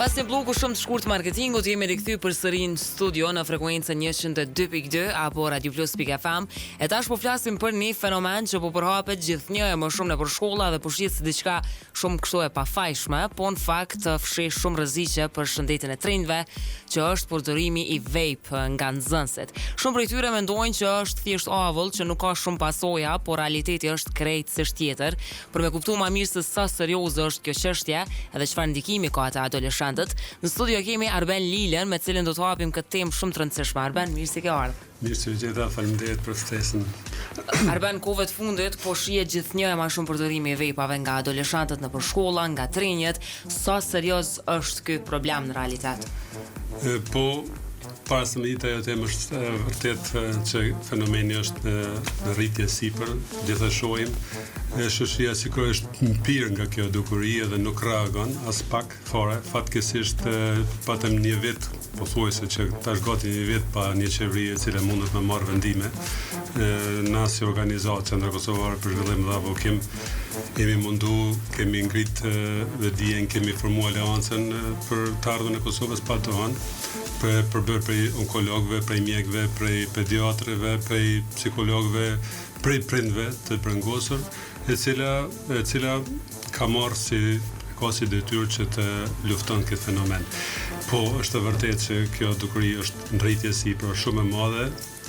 Pas një bloku shumë të shkurt marketingut, jemi rikthyer përsëri në studio në frekuencën 102.2 apo Radio Plus.fm. E tash po flasim për një fenomen që po përhapet gjithnjë e më shumë nëpër shkolla dhe po shihet si diçka shumë kështu e pafajshme, po në fakt fshih shumë rreziqe për shëndetin e trindve, që është përdorimi i vape nga nxënësit. Shumë prej tyre mendojnë që është thjesht avull, që nuk ka shumë pasoja, por realiteti është krejtësisht tjetër. Për me kuptuar më mirë se sa serioze është kjo çështje edhe çfarë ndikimi ka ata adoleshentët. Në studio kemi Arben Lilën, me cilën do të hapim këtë temë shumë të rëndësishme. Arben, mirë se ke ardhur. Mirë se u gjeta, faleminderit për ftesën. Arben, kohëve të fundit po shihet gjithnjë e më shumë përdorimi i vejpave nga adoleshentët nëpër shkolla, nga trinjet. Sa serioz është ky problem në realitet? Po, para se me ditë ajo temë është vërtet që fenomeni është në rritje sipër, gjithë shohim. Shoqëria sikur është mpir nga kjo dukuri dhe nuk reagon as pak fare. Fatkeqësisht patëm një vit, pothuajse që tash gati një vit pa një qeveri e cila mundet me marrë vendime. Na si organizatë Qendra Kosovare për Zhvillim dhe Avokim kemi mundu, kemi ngrit dijen, kemi formuar aleancën për të ardhmën e Kosovës pa të hënë, për bërë prej onkologëve, prej mjekëve, prej pediatrëve, prej psikologëve, prej prindve të brengosur, e cila ka marrë si detyrë që të lufton këtë fenomen. Po, është vërtet që kjo dukuri është në rritje sipër shumë e madhe,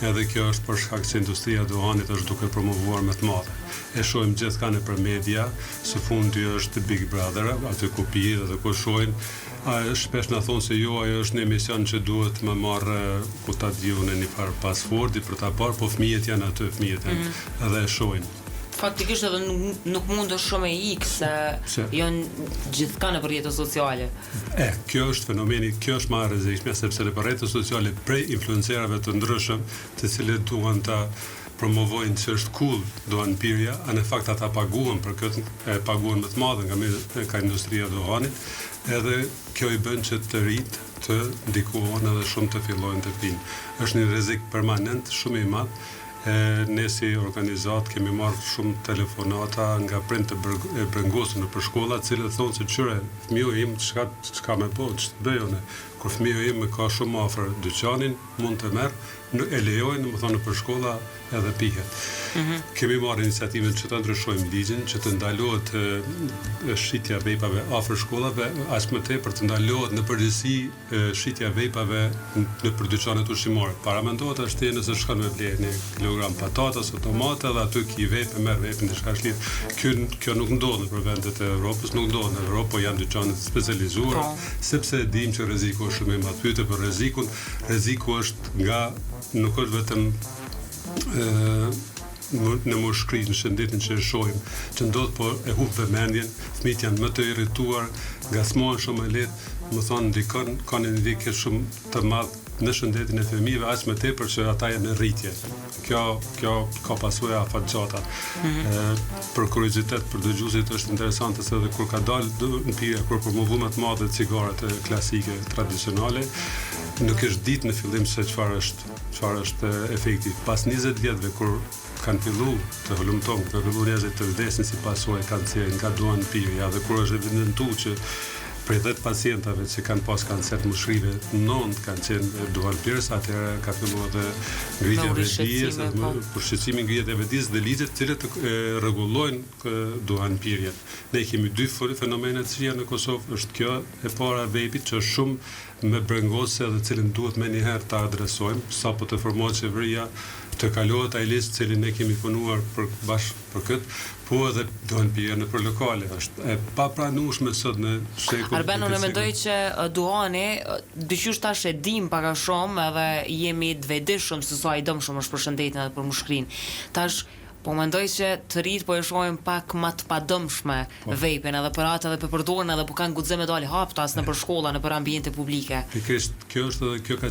edhe kjo është për shkak që industria e duhanit është duke promovuar më të madhe. E shohim gjithçka nëpër media, së fundi është Big Brother, aty ku pije dhe ku shohin. Shpesh na thonë se jo, ajo është një emision që duhet më marrë ku ta diu në një farë pasfordi për ta parë, po fëmijët janë aty, edhe e shohin. Faktikisht edhe nuk mund është shumë e ikë se janë gjithka në rrjetet sociale. Kjo është fenomeni, kjo është më e rrezikshme, sepse në rrjetet sociale prej influencerave të ndryshëm, të cilët duan ta promovojnë që është cool duhan pirja, a në fakt ata paguhen për këtë, paguhen më të madhe nga ka industria e duhanit, edhe kjo i bën që të rit të ndikohen edhe shumë të fillojnë të pinë. Është një rrezik permanent shumë i madh. Ne si organizat kemi marrë shumë telefonata nga prind të brengosur nëpër shkolla, të cilët thonë se qyre, fëmiu im çka më bëj, ç'të bëj unë. Kur fëmiu im ka shumë afër dyqanin, mund të merr, e lejojnë, domethënë nëpër shkolla edhe pihet. Kemi marrë iniciativën që të ndryshojmë ligjin, që të ndalohet shitja vejpave afër shkollave, as më tepër të ndalohet në përgjithësi shitja vejpave nëpër dyqanet ushqimore. Para mendohet është nëse shkon me blerë një kilogram patatas ose tomate dhe aty ki vejpë, merr vejpën diçka shlit. Kjo nuk ndodh nëpër vendet e Evropës, nuk ndodh në Europë, po janë dyqanet specializuara, sepse e dim që rreziku është shumë i madh. Pyete për rrezikun, rreziku është nuk është vetëm në moshkrinë, në shëndetin që e shohim, që ndodh, po e humb vëmendjen, fëmijët janë më të irrituar, ngasmohen shumë e lehtë, më thonë ndikon, ka një ndikje shumë të madh në shëndetin e fëmijëve, aq më tepër që ata janë në rritje. Kjo ka pasoja afatgjata. Për kuriozitet, për dëgjuesit është interesante se edhe kur ka dalë në pirja, kur promovumet të mëdha cigaret klasike tradicionale, nuk është ditë në fillim se çfarë është efekti. Pas 20 vjetëve kur kanë filluar të hulumton, kanë filluar njerëzit të vdesin si pasojë kancerit nga duan pirja, dhe kur është evidentuar që prej 10 pacientave që kanë pas kancer të mushrive, 9 kanë qenë duhan pirës, atëherë ka filluar edhe ngritja e vetdijes, përshqetësimi ngritja e vetdijes dhe ligjet të cilët rregullojnë duhan pirjen. Ne kemi dy fenomene që janë në Kosovë, është kjo e para vejpit që është shumë me brengose dhe cilën duhet me njëherë të adresojmë, sapo të formohet qeveria, të kalohet ai listë cilin ne kemi punuar bashkë për këtë, po edhe duhan pirje nëpër lokale. Është e papranueshme sot në shekull. Arben, unë mendoj që duhani, dyqysh tash e dim pak a shumë edhe jemi të vetëdijshëm se sa i dëmshëm është për shëndetin edhe për mushkrinë. Tash po mendoj që të rit po e shohim pak më të padëmshme vejpen edhe për ata edhe për përdorën edhe po kanë guxim me dalë haptas nëpër shkolla, nëpër ambiente publike. Pikërisht, kjo ka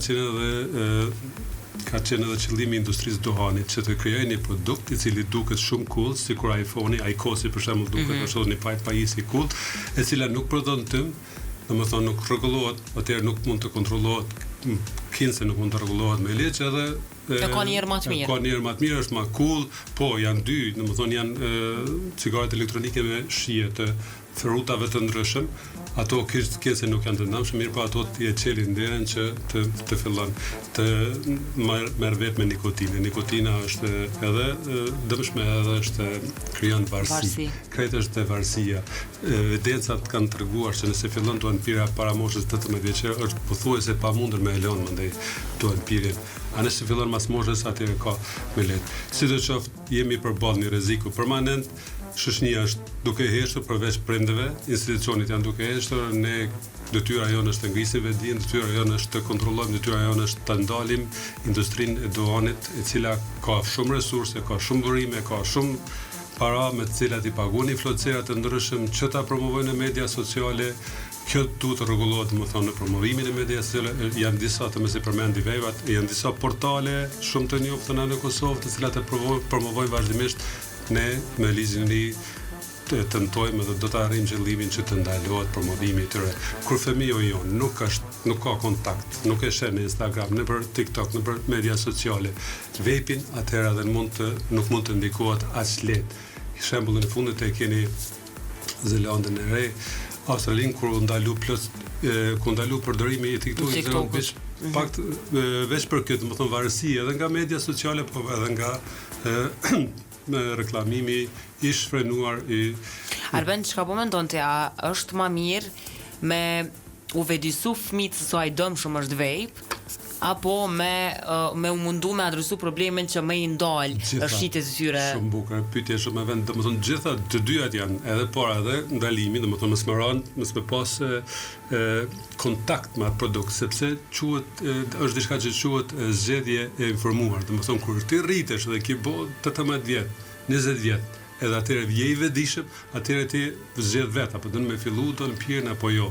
qenë edhe qëllimi i industrisë duhanit, që të krijojë një produkt i cili duket shumë cool, sikur iPhone-i, iQOS-i për shembull duket ashtu një pajisje cool, e cila nuk prodhon tym, domethënë nuk rregullohet, atëherë nuk mund të kontrollohet kinse nuk mund të rregullohet me ligj edhe ka njerë më të mirë. Ka njerë më të mirë, është më cool, po janë dy, domethënë janë cigaret elektronike me shije të frutave të ndryshëm, ato kinse nuk janë të ndëmshme, mirë po ato ti e çelin derën që të fillon të merr vetë me nikotinë. Nikotina është edhe dëmshme edhe është krijon varësi. Krejt është varësia. Evidencat kanë treguar se nëse fillon tuan pirja para moshës 18 vjeçare është pothuajse pamundur me elon mandej tuan pirjen. A nëse fillon mas moshës atëherë ka me lehtë. Sidoqoftë jemi përballë një rreziku permanent. Shoqënia është duke heshtur përveç prindëve, institucionet janë duke heshtur, ne detyra jonë është të ngrisim vetdijen, detyra jonë është të kontrollojmë, detyra jonë është të ndalim industrinë e duanit, e cila ka shumë resurse, ka shumë burime, ka shumë para me të cilat i paguani influencerat të ndryshëm që ta promovojnë në media sociale. Kjo duhet të rregullohet, domethënë në promovimin e media sociale. Janë disa të mos i përmendi vevat, janë disa portale shumë të njohura në Kosovë, të cilat e promovojnë vazhdimisht. Ne me ligjin e të tentojmë dhe do të arrijmë qëllimin që të ndalohet promovimi i tyre. Kur fëmiu jon nuk ka kontakt, nuk e sheh në Instagram, në për TikTok, në për media sociale, vepin, atëherë edhe nuk mund të ndikohet as lehtë. Shembullin e fundit e keni Zelandën e Re, Australinë kur ndalu përdorimi i TikTokut, pak veç për këtë, domethënë varësi edhe nga media sociale, po edhe nga me reklamimi i shfrenuar i... Arben, çka po mendon ti, a është më mirë me u vedisu fëmijët se sa i dëmshëm është vape, apo me u mundu me adresu problemin që më i ndal është shitjes së tyre? Shumë bukur, pyetje shumë e vend, domethënë gjitha të dyat janë, edhe para edhe ndalimi, domethënë mos me pas kontakt me atë produkt, sepse është diçka që quhet zgjedhje e informuar. Domethënë kur ti rritesh dhe ke bë 18 vjet, 20 vjet, edhe atëherë je i vetëdijshëm, atëherë ti zgjedh vet apo do të më fillu do të pirën apo jo.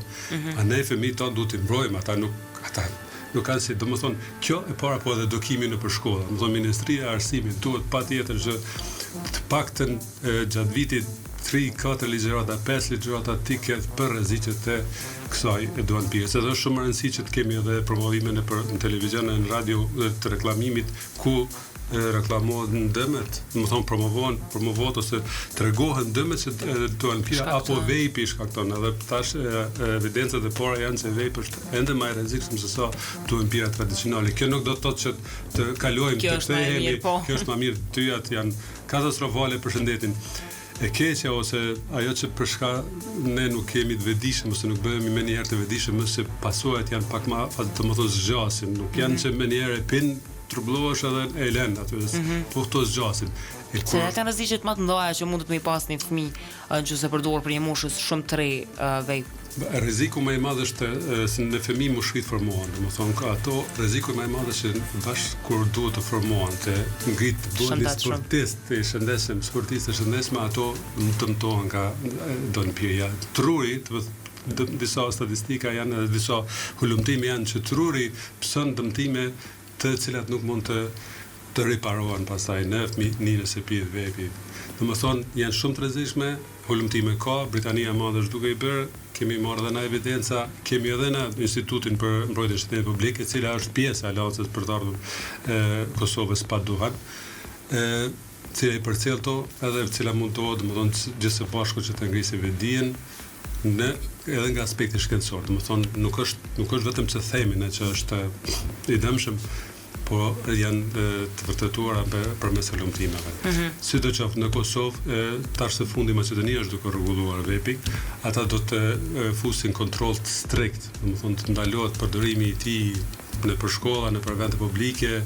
Andaj fëmijët tonë duhet i mbrojmë, ata nuk kanë si, domethënë kjo e para po edhe edukimi në shkolla. Domethënë Ministria e Arsimit duhet patjetër që të paktën gjatë vitit 3-4 ligjërata, 5 ligjërata ti ketë për rreziqet e kësaj e duan pirës. Edhe është shumë rëndësi që të kemi edhe promovime në televizion e në radio të reklamimit ku reklamohet në dëmet, domethënë promovohet ose tregohen dëmet që duan pira apo vape shkakton. Edhe tash evidencat e para janë se vape është ende më e rrezikshëm se sa duan pira tradicionale. Kjo nuk do të thotë që të kalojmë të kthehemi. Kjo është më mirë, dyat janë katastrofale për shëndetin. E keqja ose ajo që për shka ne nuk kemi të vetëdijshëm ose nuk bëhemi më njëherë të vetëdijshëm, se pasojat janë pak më, domethënë zgjasin, nuk janë që më njëherë e pin trublohesh edhe e lën aty, po këto zgjasin. Se kanë rreziqet më të mëdha që mundet me i pas një fëmijë nëse përdor për një moshës shumë të re vape. Rreziku më i madh është se në fëmijë moshit formohen, domethënë ato rreziku më i madh është bashkë kur duhet të formohen, të ngrit bodi sportistë të shëndetshëm, ato dëmtohen nga donpirja. Truri, disa statistika janë edhe disa hulumtime janë që truri pson dëmtime të cilat nuk mund të riparohen pastaj në fëmijë nëse pihet vape. Domethënë janë shumë të rrezikshme, hulumtime ka, Britania e Madhe është duke i bërë, kemi marrë edhe na evidenca, kemi edhe na Institutin për Mbrojtjen e Shtetit Publik, e cila është pjesë e Aleancës për të ardhur Kosovës pa duhan, cila i përcjell to, edhe cila mundohet, domethënë gjithsë bashku që të ngrisë vetdijen edhe nga aspekti shkencor. Domethënë nuk është vetëm që themi ne që është i dëmshëm, po janë të vërtetuara përmes hulumtimeve. Sidoqoftë në Kosovë, tash së fundi Maqedonia është duke rregulluar vepin, ata do të fusin kontroll të strikt, domethënë të ndalohet përdorimi i tij nëpër shkolla, nëpër vende publike,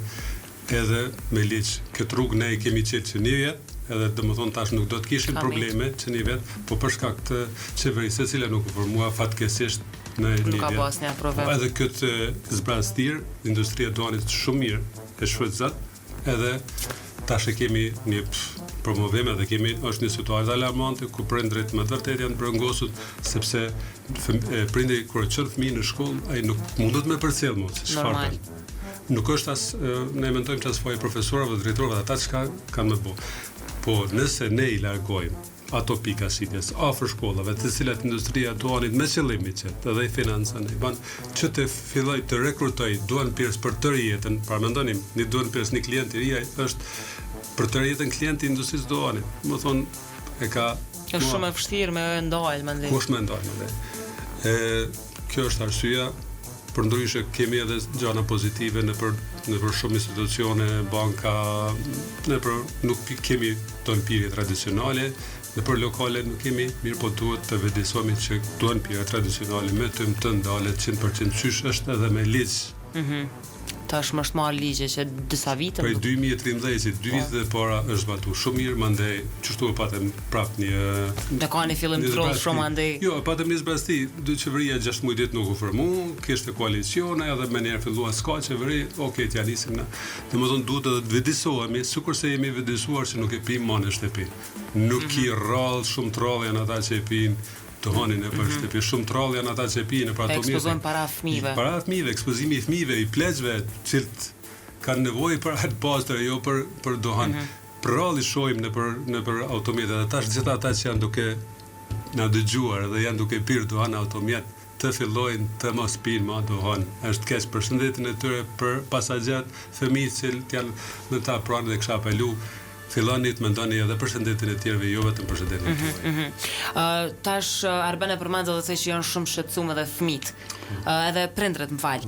edhe me ligj. Këtë rrugë ne i kemi qetë që një vjet, edhe domethënë tash nuk do të kishim probleme që një vjet, po për shkak të qeverisë e cila nuk u formua fatkeqësisht në një vit. Edhe këtë zbrastir, industria e duanit shumë mirë e shfrytëzat, edhe tash e kemi një promovim edhe është një situatë alarmante ku prindrit më të vërtetë janë brengosur, sepse prindi kur çon fëmijën në shkollë, ai nuk mundet me përcjell më çfarë bën. Nuk është as ne mentojmë që as fojë profesorëve dhe drejtorëve ata çka kanë më bë. Po nëse ne i largojmë ato pika sitjes afër shkollave, të cilat industria duanit me qëllimin që edhe i financën, i ban që të filloj të rekrutoj duan pirës për tërë jetën. Pra mendonim, një duan pirës një klient i ri është për tërë jetën klienti i industrisë duanit. Më thonë e ka Është shumë e vështirë me ndalë, mendoj. Kush me ndalë, mendoj. Kjo është arsyeja. Përndryshe kemi edhe gjëra pozitive në për shumë institucione, banka, nuk kemi tonë pirje tradicionale, në për lokale nuk kemi, mirë po duhet të vëdësohemi që tonë pirje tradicionale me të ndalet 100% qysh është edhe me ligj. Tash më është marrë ligje që disa vite. Prej 2013, 2 vite dhe para është zbatuar shumë mirë, mandej qështu e patëm prap një... Dhe ka një fillim troll shumë andej. Jo, e patëm një zbrasti, qeveria 6 muaj ditë nuk u formu, kishte koalicione, edhe me njerë fillua s'ka qeveri, t'ja nisim na. Domethënë duhet edhe të vëdësohemi, sikurse jemi vëdësuar që nuk e pim ma në shtëpi. Nuk i rrallë, shumë të rrallë janë ata që e pinë të honin e për shtëpi. Shumë të rrallë janë ata që e pinë për ato mirë. Ekspozojnë para fëmijëve. Para fëmijëve, ekspozimi i fëmijëve, i pleqve, cilët kanë nevojë për atë pastër, jo për dohan. Për rrallë i shohim në për automjet, edhe tash gjithë ata që janë duke na dëgjuar dhe janë duke pirë dohan automjet, të fillojnë të mos pinë ma dohan. Është keq për shëndetin e tyre, për pasagjet, fëmijë që janë në ta pranë dhe kisha apelu. Filloni të mendoni edhe për shëndetin e tjerëve, jo vetëm për shëndetin e tjerëve. Tash Arben e përmend edhe se që janë shumë shqetësuar edhe fëmijët. Edhe prindrit, më fal.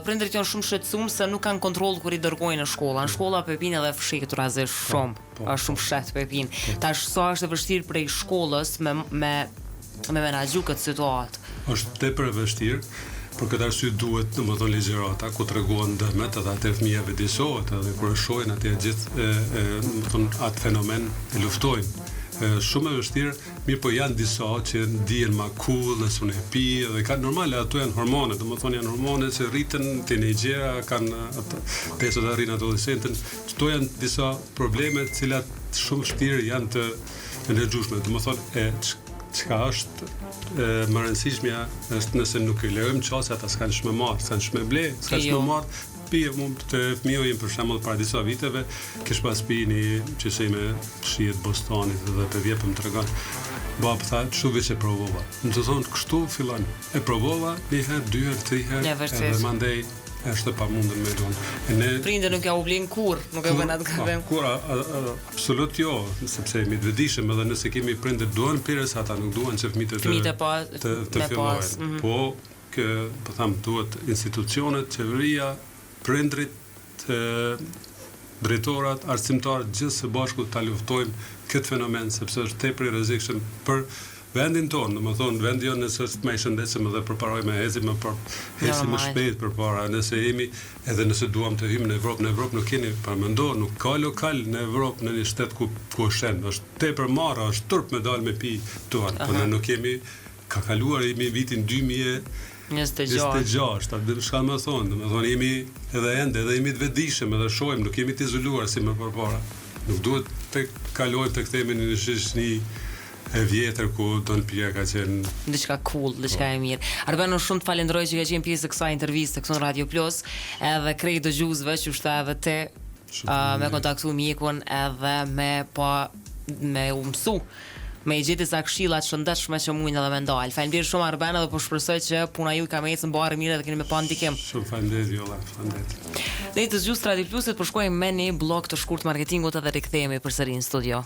Prindrit janë shumë shqetësuar se nuk kanë kontroll kur i dërgojnë në shkolla. Në shkolla po e pinë edhe fshitur azh shumë. Është shumë fshat po e pinë. Tash sa është e vështirë prej shkollës me menaxhu këtë situatë. Është tepër e vështirë. Për këtë arsye duhet, domethënë, ligjërata ku treguan dëmet, edhe atë fëmijë vëdësohet, edhe kur e shohin atë gjithë domethënë atë fenomen e luftojnë. Shumë e vështirë, mirë po janë disa që ndihen ma cool, nëse unë e pi, dhe kanë normale, ato janë hormone, domethënë janë hormone që rriten tinejdgjera, kanë atë pesë të arrin adolescentën. Këto janë disa probleme të cilat shumë vështirë janë të ndërgjueshme, domethënë çka është më rëndësishmja është nëse nuk i lejojmë qasë, ata s'kanë shme marë, s'kanë shme ble, s'kanë shme marë, pije mund të fëmijë im për shembull para disa viteve, kish pas pi një qësej me shijet Bostanit dhe për vjepëm të regon. Bab tha, çu veç e provova. Më të thonë, kështu fillon. E provova, një herë, 2 herë, 3 herë, edhe mandej është e pamundur me donë. Prindër nuk ja u blin kur, nuk e vën atë gabim. Kur, absolut jo, sepse jemi të vëdijshëm edhe nëse kemi prindër duan pirës, ata nuk duan që fëmijët të fillojnë. Po, po tham, duhet institucionet, qeveria, prindrit, drejtorat, arsimtarët, gjithë së bashku ta luftojmë këtë fenomen, sepse është tepër i rrezikshëm për vendin tonë, domethënë vendi jonë nëse është më i shëndetshëm edhe përparoj me heci më më shpejt përpara, nëse jemi edhe nëse duam të hyjmë në Evropë nuk keni pa mendo, nuk ka lokal në Evropë në një shtet ku është është tepër marra, është turp me dalë me pi tuan, po ne nuk kemi ka kaluar jemi vitin 2026, atë çka më thonë, domethënë jemi edhe jemi të vëdijshëm, edhe shohim, nuk jemi të izoluar si më përpara. Nuk duhet të kalojmë të kthehemi në shoqëri e vjetër ku Don Pia ka qenë diçka cool, diçka e mirë. Arben, shumë të falenderoj që ka qenë pjesë e kësaj interviste këtu në Radio Plus, edhe krejt dëgjuesve që është edhe te me kontaktu mjekun edhe me u mësu me i gjithë disa këshilla të shëndetshme që mundin edhe me ndal. Faleminderit shumë Arben, edhe po shpresoj që puna ju ka më ecën mbarë mirë dhe keni më pa ndikim. Shumë faleminderit Jolla, faleminderit. Ne të zgjus Radio Plusit po shkojmë me një blog të shkurt marketingut edhe rikthehemi përsëri në studio.